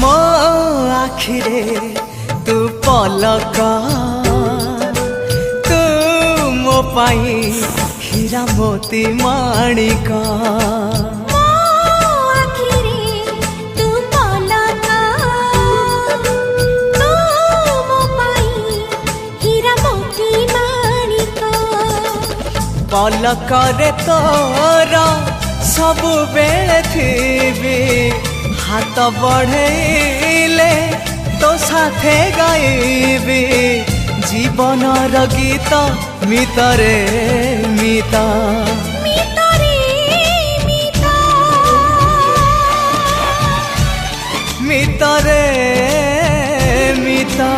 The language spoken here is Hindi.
मो आखिरे तू पलक तू मो पाई हीरा मोती माणिक पलकरे तोर सबु बेले थी हाथ बढ़ेले तो साथे गाइबी जीवन गीत मितरे मिता मितरे मिता।